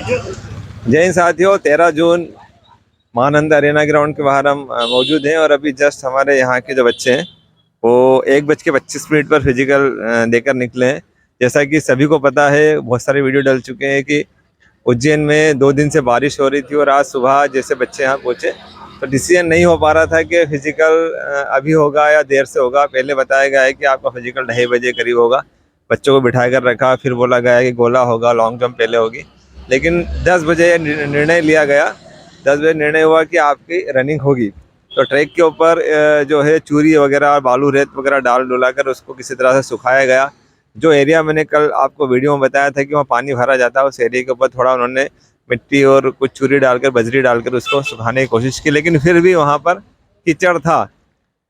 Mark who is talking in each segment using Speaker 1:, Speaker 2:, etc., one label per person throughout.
Speaker 1: जय हिंद साथियों, 13 जून Mahanand Arena ground के बाहर हम मौजूद हैं और अभी जस्ट हमारे यहाँ के जो बच्चे हैं वो 1:25 पर फिजिकल देकर निकले हैं। जैसा कि सभी को पता है, बहुत सारे वीडियो डल चुके हैं कि उज्जैन में 2 दिन से बारिश हो रही थी और आज सुबह जैसे बच्चे यहाँ पहुँचे तो डिसीजन नहीं हो पा रहा था कि फिजिकल अभी होगा या देर से होगा। पहले बताया गया है कि आपका फिजिकल 2:30 बजे करीब होगा। बच्चों को बिठा कर रखा, फिर बोला गया है कि गोला होगा, लॉन्ग जंप पहले होगी। लेकिन 10 बजे निर्णय लिया गया, 10 बजे निर्णय हुआ कि आपकी रनिंग होगी। तो ट्रैक के ऊपर जो है चूरी वगैरह, बालू रेत वगैरह डाल डुला कर उसको किसी तरह से सुखाया गया। जो एरिया मैंने कल आपको वीडियो में बताया था कि वहाँ पानी भरा जाता है, उस एरिया के ऊपर थोड़ा उन्होंने मिट्टी और कुछ चूरी डालकर, बजरी डालकर उसको सुखाने की कोशिश की, लेकिन फिर भी वहाँ पर कीचड़ था।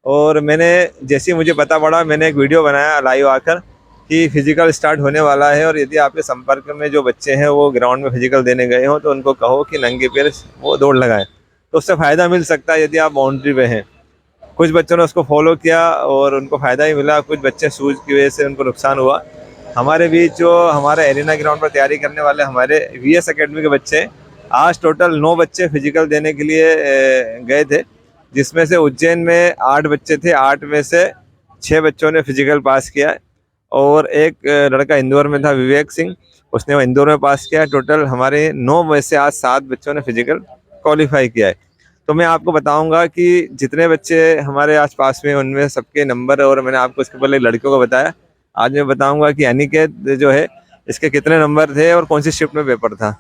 Speaker 1: और मैंने जैसे ही मुझे पता पड़ा, मैंने एक वीडियो बनाया लाइव आकर कि फिजिकल स्टार्ट होने वाला है और यदि आपके संपर्क में जो बच्चे हैं वो ग्राउंड में फिजिकल देने गए हों तो उनको कहो कि नंगे पैर वो दौड़ लगाएं, तो उससे फ़ायदा मिल सकता है यदि आप बाउंड्री पे हैं। कुछ बच्चों ने उसको फॉलो किया और उनको फ़ायदा ही मिला, कुछ बच्चे शूज़ की वजह से उनको नुकसान हुआ। हमारे बीच जो हमारे एरिना ग्राउंड पर तैयारी करने वाले हमारे VS अकेडमी के बच्चे हैं, आज टोटल 9 बच्चे फिजिकल देने के लिए गए थे, जिसमें से उज्जैन में 8 बच्चे थे। 8 में से 6 बच्चों ने फिजिकल पास किया और एक लड़का इंदौर में था, विवेक सिंह, उसने वो इंदौर में पास किया। टोटल हमारे 9 में से आज 7 बच्चों ने फिजिकल क्वालिफाई किया है। तो मैं आपको बताऊंगा कि जितने बच्चे हमारे आसपास में उनमें सबके नंबर, और मैंने आपको इसके पहले लड़कियों को बताया, आज मैं बताऊंगा कि अनिकेत जो है इसके कितने नंबर थे और कौन सी शिफ्ट में पेपर था।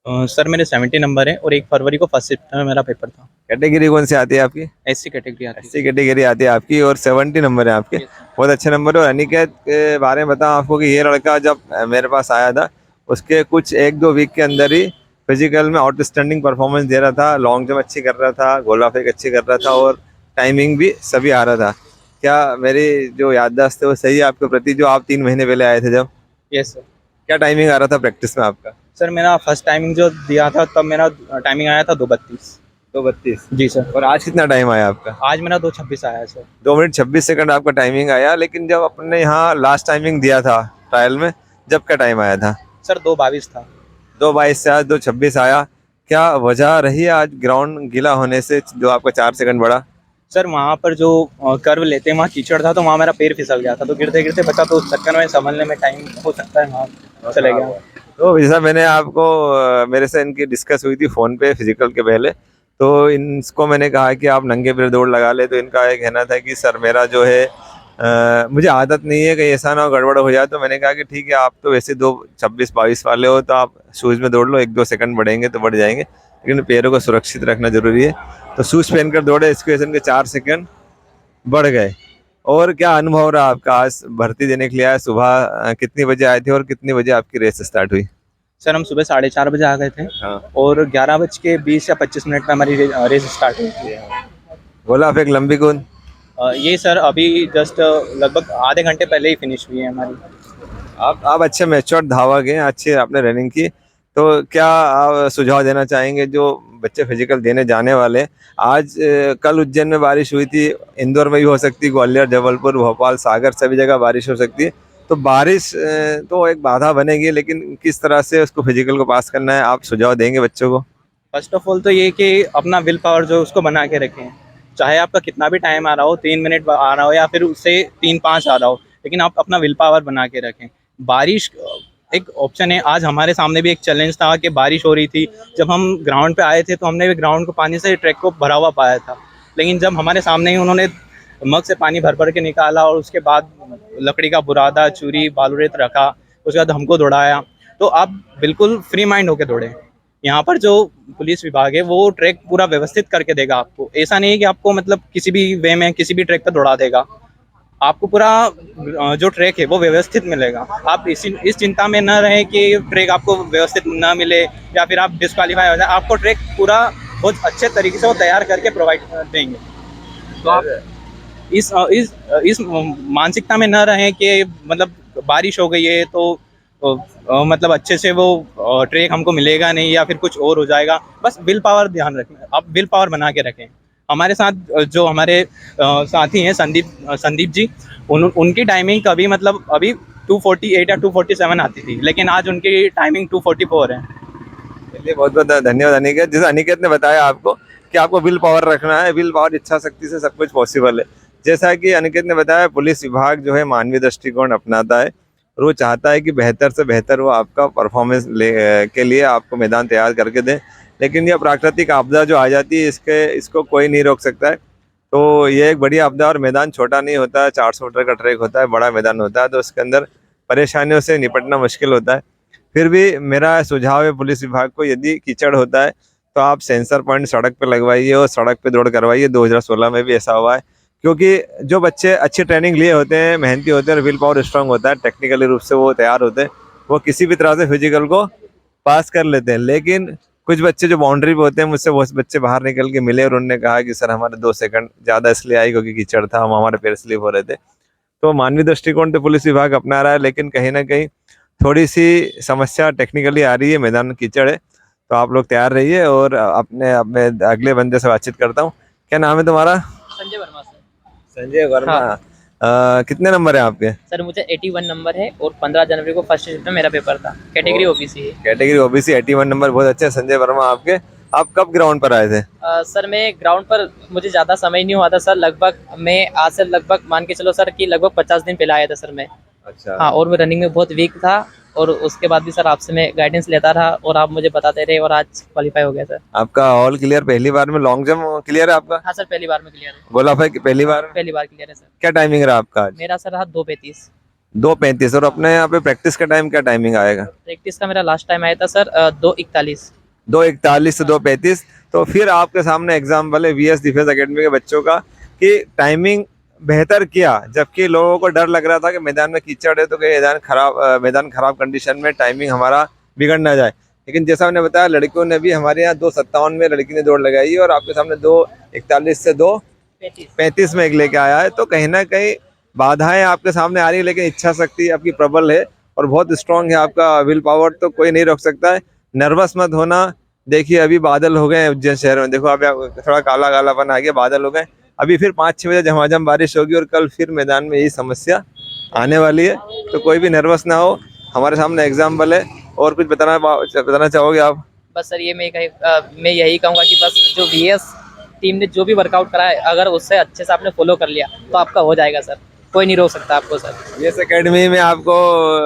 Speaker 2: सर मेरे 70 नंबर है और 1 फरवरी को फर्स्ट शिफ्ट में मेरा पेपर था।
Speaker 1: कैटेगरी कौन सी आती है आपकी?
Speaker 2: SC कैटेगरी आती है।
Speaker 1: SC कैटेगरी आती है आपकी और 70 नंबर है आपके, बहुत अच्छे नंबर है। और अनिकेत के बारे में बताऊँ आपको कि ये लड़का जब मेरे पास आया था उसके कुछ 1-2 वीक के अंदर ही फिजिकल में आउटस्टैंडिंग परफॉर्मेंस दे रहा था। लॉन्ग जंप अच्छी कर रहा था, गोला फेंक अच्छी कर रहा था और टाइमिंग भी सभी आ रहा था। क्या मेरी जो याददाश्त है वो सही है आपके प्रति? जो आप 3 महीने पहले आए थे जब,
Speaker 2: यस सर।
Speaker 1: क्या टाइमिंग आ रहा था प्रैक्टिस में आपका?
Speaker 2: सर मेरा फर्स्ट टाइमिंग जो दिया था तब मेरा टाइमिंग आया था 2:32।
Speaker 1: 2:32।
Speaker 2: जी सर।
Speaker 1: और आज कितना टाइम आया आपका?
Speaker 2: आज मेरा 2:26 आया है सर।
Speaker 1: 2 मिनट 26 सेकंड आपका टाइमिंग आया। लेकिन जब अपने यहाँ लास्ट टाइमिंग दिया था ट्रायल में, जब का टाइम आया था?
Speaker 2: सर 2:22 था।
Speaker 1: 2:22 से आज 2:26 आया। क्या वजह रही आज ग्राउंड गीला होने से जो आपका 4 सेकंड बढ़ा?
Speaker 2: सर वहाँ पर जो कर्व लेते हैं वहाँ कीचड़ था, तो वहाँ मेरा पैर फिसल गया था, तो गिरते गिरते बचा, तो उस चक्कर में संभलने में टाइम हो सकता है वहाँ चले गया।
Speaker 1: तो जैसा मैंने आपको मेरे से इनकी डिस्कस हुई थी फ़ोन पे फिजिकल के पहले, तो इनको मैंने कहा कि आप नंगे पैर दौड़ लगा ले, तो इनका ये कहना था कि सर मेरा जो है मुझे आदत नहीं है, कहीं ऐसा ना हो गड़बड़ हो जाए। तो मैंने कहा कि ठीक है, आप तो वैसे 2:26-22 वाले हो, तो आप शूज़ में दौड़ लो, 1-2 सेकंड बढ़ेंगे तो बढ़ जाएंगे, लेकिन पैरों को सुरक्षित रखना ज़रूरी है। तो शूज़ पहनकर दौड़े, इसकी वजह से इनके 4 सेकंड बढ़ गए। और क्या अनुभव रहा आपका आज भर्ती देने के लिए आए? सुबह कितनी बजे आए थे और कितनी बजे आपकी रेस स्टार्ट हुई?
Speaker 2: सर हम सुबह 4:30 बजे आ गए थे।
Speaker 1: हाँ।
Speaker 2: और 11:20 या 25 मिनट में हमारी रेस स्टार्ट हुई थी।
Speaker 1: गोला फेंक, लंबी कूद?
Speaker 2: ये सर अभी जस्ट लगभग आधे घंटे पहले ही फिनिश हुई है हमारी।
Speaker 1: आप अच्छे मैच्योर धावक हैं, अच्छी आपने रनिंग की, तो क्या आप सुझाव देना चाहेंगे जो बच्चे फिजिकल देने जाने वाले? आज कल उज्जैन में बारिश हुई थी, इंदौर में भी हो सकती है, ग्वालियर, जबलपुर, भोपाल, सागर सभी जगह बारिश हो सकती है। तो बारिश तो एक बाधा बनेगी, लेकिन किस तरह से उसको फिजिकल को पास करना है, आप सुझाव देंगे बच्चों को?
Speaker 2: फर्स्ट ऑफ ऑल तो ये कि अपना विल पावर जो उसको बना के रखें, चाहे आपका कितना भी टाइम आ रहा हो, 3 मिनट आ रहा हो या फिर उससे 3-5 आ रहा हो, लेकिन आप अपना विल पावर बना के रखें। बारिश एक ऑप्शन है। आज हमारे सामने भी एक चैलेंज था कि बारिश हो रही थी। जब हम ग्राउंड पे आए थे तो हमने भी ग्राउंड को पानी से ट्रैक को भरा हुआ पाया था, लेकिन जब हमारे सामने ही उन्होंने मग से पानी भर भर के निकाला और उसके बाद लकड़ी का बुरादा, चूरी, बालू रेत रखा, उसके बाद हमको दौड़ाया, तो आप बिल्कुल फ्री माइंड होकर दौड़े। यहाँ पर जो पुलिस विभाग है वो ट्रैक पूरा व्यवस्थित करके देगा आपको। ऐसा नहीं है कि आपको मतलब किसी भी वे में किसी भी ट्रैक पर दौड़ा देगा। आपको पूरा जो ट्रैक है वो व्यवस्थित मिलेगा। आप इस चिंता में न रहें कि ट्रैक आपको व्यवस्थित ना मिले या फिर आप डिस्क्वालीफाई हो जाए। आपको ट्रैक पूरा बहुत अच्छे तरीके से वो तैयार करके प्रोवाइड देंगे। तो आप इस मानसिकता में न रहें कि मतलब बारिश हो गई है तो मतलब अच्छे से वो ट्रैक हमको मिलेगा नहीं या फिर कुछ और हो जाएगा। बस विल पावर ध्यान रखें, आप विल पावर बना के रखें। हमारे साथ जो हमारे साथी हैं संदीप जी, उनकी टाइमिंग अभी 2:48 या 2:47 आती थी, लेकिन आज उनकी टाइमिंग 2:44 है।
Speaker 1: चलिए, बहुत बहुत धन्यवाद अनिकेत। जैसे अनिकेत ने बताया आपको कि आपको विल पावर रखना है, विल पावर, इच्छा शक्ति से सब कुछ पॉसिबल है। जैसा कि अनिकेत ने बताया, पुलिस विभाग जो है मानवीय दृष्टिकोण अपनाता है और वो चाहता है कि बेहतर से बेहतर वो आपका परफॉर्मेंस के लिए आपको मैदान तैयार करके दें। लेकिन यह प्राकृतिक आपदा जो आ जाती है, इसको कोई नहीं रोक सकता है। तो ये एक बड़ी आपदा, और मैदान छोटा नहीं होता है, 400 मीटर का ट्रैक होता है, बड़ा मैदान होता है, तो उसके अंदर परेशानियों से निपटना मुश्किल होता है। फिर भी मेरा सुझाव है पुलिस विभाग को, यदि कीचड़ होता है तो आप सेंसर पॉइंट सड़क पे लगवाइए और सड़क पे दौड़ करवाइए। 2016 में भी ऐसा हुआ है, क्योंकि जो बच्चे अच्छी ट्रेनिंग लिए होते हैं, मेहनती होते हैं और विल पावर स्ट्रांग होता है, टेक्निकली रूप से वो तैयार होते हैं, वो किसी भी तरह से फिजिकल को पास कर लेते हैं। लेकिन कुछ बच्चे जो बाउंड्री पे होते हैं, मुझसे वो बच्चे बाहर निकल के मिले और उन्होंने कहा कि सर हमारे 2 सेकंड ज़्यादा इसलिए आई क्योंकि कीचड़ था, हम हमारे पैर स्लिप हो रहे थे। तो मानवीय दृष्टिकोण तो पुलिस विभाग अपना रहा है, लेकिन कहीं ना कहीं थोड़ी सी समस्या टेक्निकली आ रही है, मैदान में कीचड़ है। तो आप लोग तैयार रहिए और अपने अपने अगले बंदे से बातचीत करता हूँ। क्या नाम है तुम्हारा?
Speaker 2: संजय वर्मा सर।
Speaker 1: संजय वर्मा।
Speaker 2: हाँ।
Speaker 1: कितने नंबर है आपके?
Speaker 2: सर मुझे 81 नंबर है और 15 जनवरी को फर्स्ट शिफ्ट में मेरा पेपर था। कैटेगरी ओबीसी है।
Speaker 1: कैटेगरी ओबीसी, 81 नंबर, बहुत अच्छे संजय वर्मा आपके। आप कब ग्राउंड पर आए थे?
Speaker 2: सर मैं ग्राउंड पर, मुझे ज़्यादा समय नहीं हुआ था सर, लगभग मैं आज से लगभग मान के चलो सर कि लगभग 50 दिन पहले आया था सर मैं।
Speaker 1: अच्छा।
Speaker 2: हाँ, और मैं रनिंग में बहुत वीक था और उसके बाद भी सर आपसे मैं गाइडेंस लेता रहा और आप मुझे बताते रहे और आज क्वालिफाई हो गया सर।
Speaker 1: आपका ऑल क्लियर पहली बार में? लॉन्ग जंप क्लियर है आपका?
Speaker 2: हाँ सर, पहली बार में क्लियर है।
Speaker 1: गोला फेंक पहली बार में?
Speaker 2: पहली बार क्लियर है सर।
Speaker 1: क्या टाइमिंग रहा आपका आज?
Speaker 2: मेरा सर रहा 2:35।
Speaker 1: 2:35। और अपने यहाँ पे प्रैक्टिस का टाइम क्या टाइमिंग आएगा?
Speaker 2: प्रैक्टिस का मेरा लास्ट टाइम आया था सर 2:41।
Speaker 1: 2:41 से 2:35। तो फिर आपके सामने एग्जाम्पल है वीएस डिफेंस एकेडमी के बच्चों का कि टाइमिंग बेहतर किया, जबकि लोगों को डर लग रहा था कि मैदान में कीचड़ है तो कि मैदान खराब कंडीशन में टाइमिंग हमारा बिगड़ ना जाए। लेकिन जैसा मैंने बताया, लड़कियों ने भी, हमारे यहाँ 2:57 में लड़की ने दौड़ लगाई है और आपके सामने 2:41 से 2:35 में एक लेके आया है। तो कहीं ना कहीं बाधाएं आपके सामने आ रही है, लेकिन इच्छा शक्ति आपकी प्रबल है और बहुत स्ट्रांग है आपका विल पावर, तो कोई नहीं रोक सकता है। नर्वस मत होना। देखिए अभी बादल हो गए उज्जैन शहर में, देखो अभी थोड़ा काला कालापन आ गया, बादल हो गए। अभी फिर 5-6 बजे झमाझम बारिश होगी और कल फिर मैदान में यही समस्या आने वाली है। तो कोई भी नर्वस ना हो, हमारे सामने एग्जाम्पल है। और कुछ बताना चाहोगे आप?
Speaker 2: बस सर ये मैं यही कहूँगा कि बस जो वीएस टीम ने जो भी वर्कआउट करा है, अगर उससे अच्छे से आपने फॉलो कर लिया तो आपका हो जाएगा सर। कोई नहीं रोक सकता आपको सर।
Speaker 1: ये एकेडमी में आपको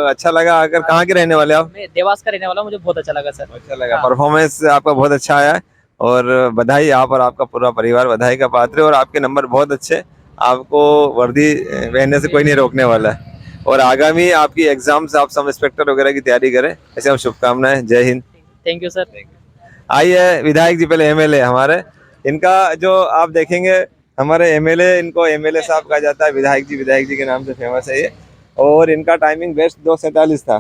Speaker 1: अच्छा लगा? अगर कहाँ के रहने वाले आप?
Speaker 2: मैं देवास का रहने वाला हूँ, मुझे बहुत अच्छा लगा सर।
Speaker 1: अच्छा लगा,
Speaker 2: हाँ।
Speaker 1: परफॉर्मेंस आपका बहुत अच्छा आया है और बधाई, आप और आपका पूरा परिवार बधाई का पात्र है। और आपके नंबर बहुत अच्छे, आपको वर्दी पहनने से कोई नहीं रोकने वाला है। और आगामी आपकी एग्जाम्स, आप सब इंस्पेक्टर वगैरह की तैयारी करें, ऐसे हम शुभकामनाएं। जय हिंद।
Speaker 2: Thank you sir.
Speaker 1: आइए विधायक जी, पहले एमएलए हमारे, इनका जो आप देखेंगे, हमारे एमएलए, इनको एमएलए साहब कहा जाता है, विधायक जी के नाम से फेमस है ये। और इनका टाइमिंग बेस्ट 2:47 था।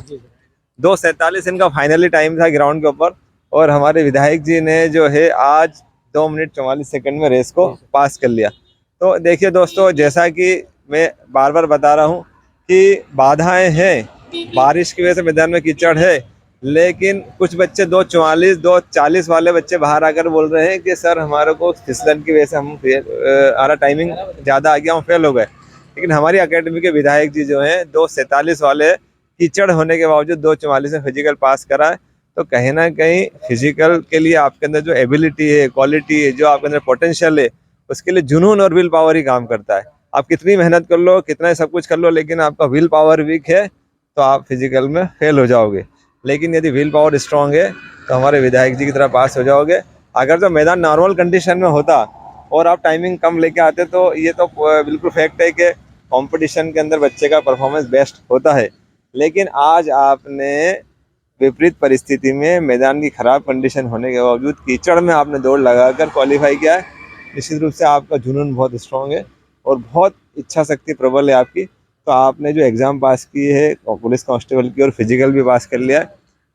Speaker 1: 2:47 इनका फाइनली टाइम था ग्राउंड के ऊपर। और हमारे विधायक जी ने जो है आज 2 मिनट 44 सेकंड में रेस को पास कर लिया। तो देखिए दोस्तों, जैसा कि मैं बार बार बता रहा हूँ कि बाधाएं हैं, बारिश की वजह से मैदान में कीचड़ है, लेकिन कुछ बच्चे 2:44 2:40 वाले बच्चे बाहर आकर बोल रहे हैं कि सर हमारे को फिसलन की वजह से हमारा टाइमिंग ज़्यादा आ गया, हम फेल हो गए। लेकिन हमारी अकेडमी के विधायक जी जो हैं 2:47 वाले कीचड़ होने के बावजूद 2:44 में फिजिकल पास करा है। तो कहीं ना कहीं फिजिकल के लिए आपके अंदर जो एबिलिटी है, क्वालिटी है, जो आपके अंदर पोटेंशियल है, उसके लिए जुनून और विल पावर ही काम करता है। आप कितनी मेहनत कर लो, कितना सब कुछ कर लो, लेकिन आपका विल पावर वीक है तो आप फिजिकल में फेल हो जाओगे। लेकिन यदि विल पावर स्ट्रांग है तो हमारे विधायक जी की तरह पास हो जाओगे। अगर जो मैदान नॉर्मल कंडीशन में होता और आप टाइमिंग कम लेके आते तो ये तो बिल्कुल फैक्ट है कि कंपटीशन के अंदर बच्चे का परफॉर्मेंस बेस्ट होता है। लेकिन आज आपने विपरीत परिस्थिति में, मैदान की खराब कंडीशन होने के बावजूद कीचड़ में आपने दौड़ लगाकर क्वालिफाई किया है। निश्चित रूप से आपका जुनून बहुत स्ट्रांग है और बहुत इच्छा शक्ति प्रबल है आपकी। तो आपने जो एग्ज़ाम पास की है पुलिस कांस्टेबल की और फिजिकल भी पास कर लिया है,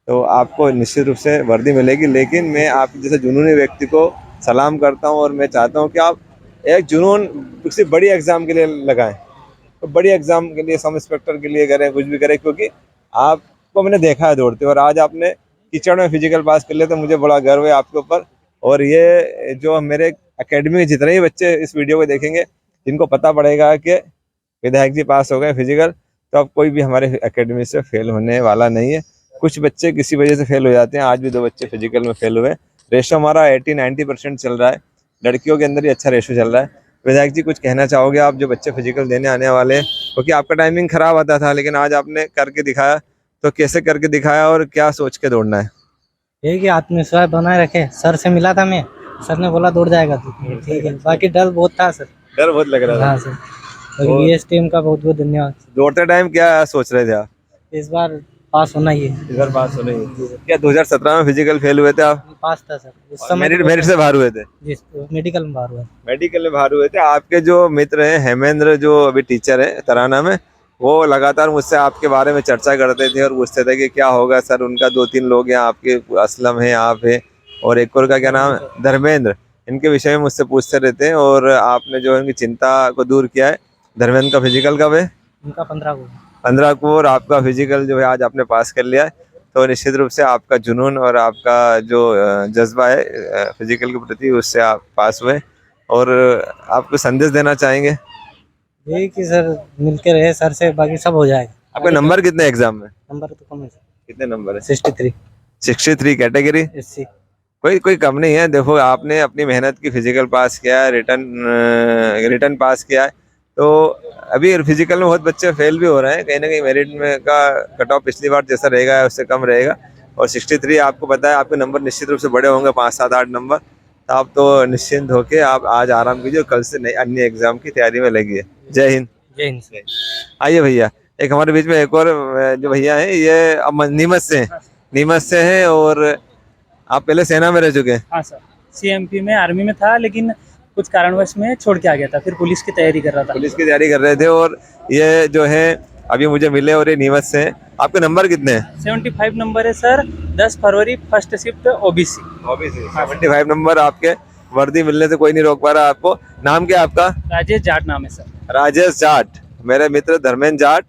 Speaker 1: तो आपको निश्चित रूप से वर्दी मिलेगी। लेकिन मैं आप जैसे जुनूनी व्यक्ति को सलाम करता हूं और मैं चाहता हूं कि आप एक जुनून किसी बड़ी एग्ज़ाम के लिए लगाएं, तो बड़ी एग्ज़ाम के लिए, सब इंस्पेक्टर के लिए करें, कुछ भी करें, क्योंकि आपको मैंने देखा है दौड़ते और आज आपने कीचड़ में फिजिकल पास कर लिया, तो मुझे बड़ा गर्व है आपके ऊपर। और ये जो मेरे एकेडमी में जितने ही बच्चे इस वीडियो को देखेंगे, जिनको पता पड़ेगा कि विधायक जी पास हो गए फिजिकल, तो अब कोई भी हमारे एकेडमी से फेल होने वाला नहीं है। कुछ बच्चे किसी वजह से फेल हो जाते हैं। आज भी 2 बच्चे फिजिकल में फेल हुए। रेशो हमारा 80-90% चल रहा है। लड़कियों के अंदर ही अच्छा रेशो चल रहा है। विधायक जी, कुछ कहना चाहोगे आप जो बच्चे फिजिकल देने आने वाले हैं? क्योंकि आपका टाइमिंग खराब आता था, लेकिन आज आपने करके दिखाया। तो कैसे करके दिखाया और क्या सोच के दौड़ना है?
Speaker 3: यही कि आत्मविश्वास बनाए रखे। सर से मिला था मैं, सर ने बोला दौड़ जाएगा तू, ठीक है। बाकी डर बहुत था सर।
Speaker 1: डर बहुत लग रहा था।
Speaker 3: हाँ सर, और बीएस टीम का बहुत बहुत धन्यवाद।
Speaker 1: दौड़ते टाइम क्या सोच रहे थे आप?
Speaker 3: इस बार पास होना ही है।
Speaker 1: इस बार पास होने ही। क्या 2017 में फिजिकल फेल हुए थे आप?
Speaker 3: पास था सर उस समय।
Speaker 1: मेरिट से बाहर हुए थे?
Speaker 3: जी, मेडिकल में बाहर हुआ।
Speaker 1: मेडिकल में बाहर हुए थे। आपके जो मित्र हैं हेमेंद्र, जो अभी टीचर है तराना में, वो लगातार मुझसे आपके बारे में चर्चा करते थे और पूछते थे कि क्या होगा सर। उनका 2-3 लोग हैं आपके, असलम है, आप है, और एक और का क्या नाम है, धर्मेंद्र। इनके विषय में मुझसे पूछते रहते हैं और आपने जो उनकी चिंता को दूर किया है। धर्मेंद्र का फिजिकल कब है?
Speaker 3: उनका 15 को।
Speaker 1: 15 को। और आपका फिजिकल जो है आज आपने पास कर लिया है। तो निश्चित रूप से आपका जुनून और आपका जो जज्बा है फिजिकल के प्रति, उससे आप पास हुए। और आपको संदेश देना चाहेंगे?
Speaker 3: यही कि सर मिलके रहे सर से, बाकी सब हो जाएगा।
Speaker 1: आपके नंबर कितने एग्जाम में?
Speaker 3: नंबर तो कम है सर,
Speaker 1: कितने नंबर है?
Speaker 3: 63
Speaker 1: 63 कैटेगरी।
Speaker 3: SC।
Speaker 1: कोई कम नहीं है। देखो, आपने अपनी मेहनत की फिजिकल पास किया है, रिटर्न पास किया है। तो अभी फिजिकल में बहुत बच्चे फेल भी हो रहे हैं। कहीं ना कहीं मेरिट में का कट ऑफ पिछली बार जैसा रहेगा उससे कम रहेगा। और 63 आपको पता है, आपके नंबर निश्चित रूप से बड़े होंगे, 5-7-8 नंबर। तो आप तो निश्चिंत होके आप आज आराम कीजिए, कल से नई अन्य एग्जाम की तैयारी में लगिए। जय हिंद।
Speaker 3: जय हिंद।
Speaker 1: आइए भैया, एक हमारे बीच में एक और जो भैया हैं, ये अब नीमच से हैं। नीमच से हैं और आप पहले सेना में रह चुके हैं।
Speaker 4: हाँ सर, CMP में आर्मी में था, लेकिन कुछ कारणवश में छोड़ के आ गया था। फिर पुलिस की तैयारी कर रहा था।
Speaker 1: पुलिस की तैयारी कर रहे थे और ये जो है अभी मुझे मिले और ये नीमच से हैं। आपके नंबर कितने हैं?
Speaker 4: 75 नंबर है सर। 10 फरवरी फर्स्ट शिफ्ट OBC।
Speaker 1: 75 नंबर। आपके वर्दी मिलने से कोई नहीं रोक पा रहा आपको। नाम क्या है आपका?
Speaker 4: राजेश जाट नाम है सर।
Speaker 1: राजेश जाट। मेरे मित्र धर्मेंद्र जाट।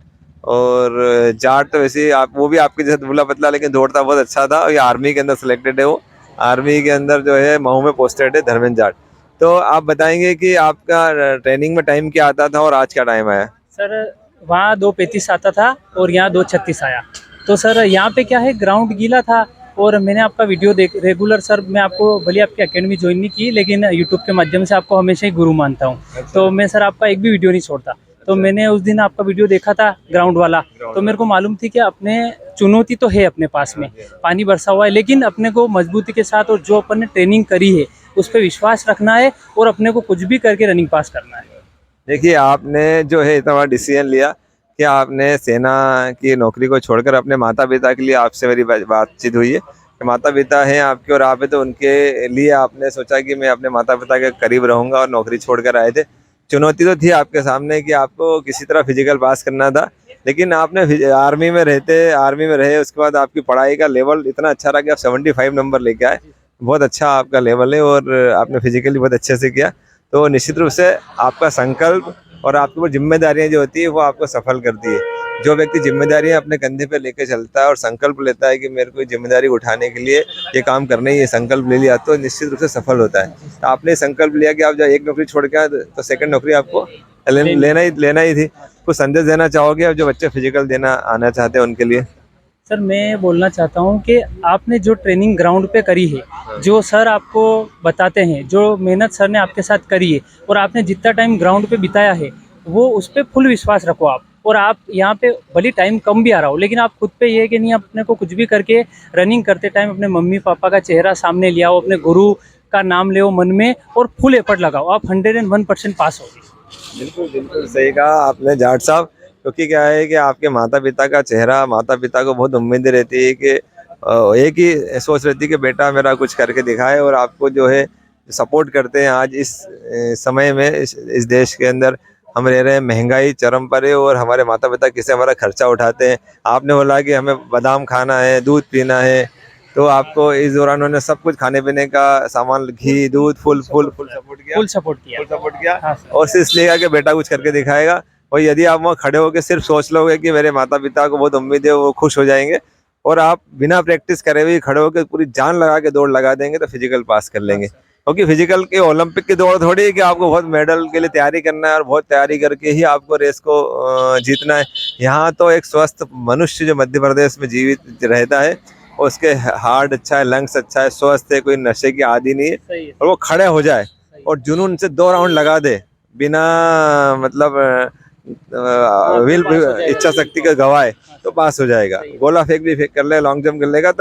Speaker 1: और जाट तो वैसे ही आप, वो भी आपके जैसे दुबला पतला, लेकिन दौड़ता बहुत अच्छा था। और ये आर्मी के अंदर सिलेक्टेड है। वो आर्मी के अंदर जो है मऊ में पोस्टेड है धर्मेंद्र जाट। तो आप बताएंगे कि आपका ट्रेनिंग में टाइम क्या आता था और आज क्या टाइम आया?
Speaker 4: सर वहाँ 2:35 आता था और यहाँ 2:36 आया। तो सर यहाँ पे क्या है, ग्राउंड गीला था। और मैंने आपका वीडियो देख रेगुलर सर, मैं आपको भले आपकी एकेडमी ज्वाइन नहीं की, लेकिन यूट्यूब के माध्यम से आपको हमेशा ही गुरु मानता हूँ। तो मैं सर आपका एक भी वीडियो नहीं छोड़ता। तो मैंने उस दिन आपका वीडियो देखा था ग्राउंड वाला। तो मेरे को मालूम थी कि अपने चुनौती तो है अपने पास में, पानी बरसा हुआ है, लेकिन अपने को मजबूती के साथ और जो अपन ने ट्रेनिंग करी है उस पर विश्वास रखना है और अपने को कुछ भी करके रनिंग पास करना है।
Speaker 1: देखिए, आपने जो है इतना बड़ा डिसीजन लिया कि आपने सेना की नौकरी को छोड़कर अपने माता पिता के लिए, आपसे मेरी बातचीत हुई है कि माता पिता हैं आपके और आप हैं, तो उनके लिए आपने सोचा कि मैं अपने माता पिता के करीब रहूंगा और नौकरी छोड़कर आए थे। चुनौती तो थी आपके सामने कि आपको किसी तरह फिजिकल पास करना था, लेकिन आपने आर्मी में रहे, उसके बाद आपकी पढ़ाई का लेवल इतना अच्छा रहा कि आप 75 नंबर लेके आए। बहुत अच्छा आपका लेवल है और आपने फिजिकली बहुत अच्छे से किया। तो निश्चित रूप से आपका संकल्प और आपके ऊपर जिम्मेदारियां जो होती है वो आपको सफल करती है। जो व्यक्ति जिम्मेदारियां अपने कंधे पे लेके चलता है और संकल्प लेता है कि मेरे को जिम्मेदारी उठाने के लिए ये काम करना ही है, संकल्प ले लिया, तो निश्चित रूप से सफल होता है। तो आपने संकल्प लिया कि आप जब एक नौकरी छोड़ के आए तो सेकंड नौकरी आपको लेना ही थी। कुछ संदेश देना चाहोगे अब जो बच्चे फिजिकल देना आना चाहते हैं उनके लिए?
Speaker 4: सर मैं बोलना चाहता हूँ कि आपने जो ट्रेनिंग ग्राउंड पे करी है, जो सर आपको बताते हैं, जो मेहनत सर ने आपके साथ करी है और आपने जितना टाइम ग्राउंड पे बिताया है, वो उस पर फुल विश्वास रखो आप। और आप यहाँ पे भले टाइम कम भी आ रहा हो, लेकिन आप खुद पे ये है कि नहीं, अपने को कुछ भी करके रनिंग करते टाइम अपने मम्मी पापा का चेहरा सामने ले आओ, अपने गुरु का नाम ले मन में और फुल एफर्ट लगाओ, आप 101% पास होगी।
Speaker 1: बिल्कुल सही कहा आपने जाट साहब। क्योंकि क्या है कि आपके माता पिता का चेहरा, माता पिता को बहुत उम्मीदें रहती है कि एक ही सोच रहती है कि बेटा मेरा कुछ करके दिखाए, और आपको जो है सपोर्ट करते हैं। आज इस समय में इस देश के अंदर हम रह रहे हैं, महंगाई चरम पर है और हमारे माता पिता किसे हमारा खर्चा उठाते हैं। आपने बोला कि हमें बादाम खाना है, दूध पीना है, तो आपको इस दौरान उन्होंने सब कुछ खाने पीने का सामान, घी, दूध, फुल सपोर्ट किया।
Speaker 4: हाँ सर।
Speaker 1: और सिर्फ इसलिए कि बेटा कुछ करके दिखाएगा। और यदि आप वहाँ खड़े होकर सिर्फ सोच लोगे कि मेरे माता पिता को बहुत उम्मीद है, वो खुश हो जाएंगे, और आप बिना प्रैक्टिस करे हुए खड़े होकर पूरी जान लगा के दौड़ लगा देंगे, तो फिजिकल पास कर लेंगे। क्योंकि फिजिकल के ओलंपिक की दौड़ थोड़ी है कि आपको बहुत मेडल के लिए तैयारी करना है और बहुत तैयारी करके ही आपको रेस को जीतना है। यहाँ तो एक स्वस्थ मनुष्य जो मध्य प्रदेश में जीवित रहता है, उसके हार्ट अच्छा है, लंग्स अच्छा है, स्वस्थ है, कोई नशे की आदी नहीं है,
Speaker 4: सही है।
Speaker 1: और वो खड़े हो जाए और जुनून से 2 राउंड लगा दे बिना मतलब
Speaker 4: हाँ, तो
Speaker 1: विल
Speaker 4: पास हो जाएगा।
Speaker 1: इच्छा शक्ति का गवाए, तो पास हो जाएगा। गोला फेंक भी फेंक कर ले, लॉन्ग जंप कर लेगा तो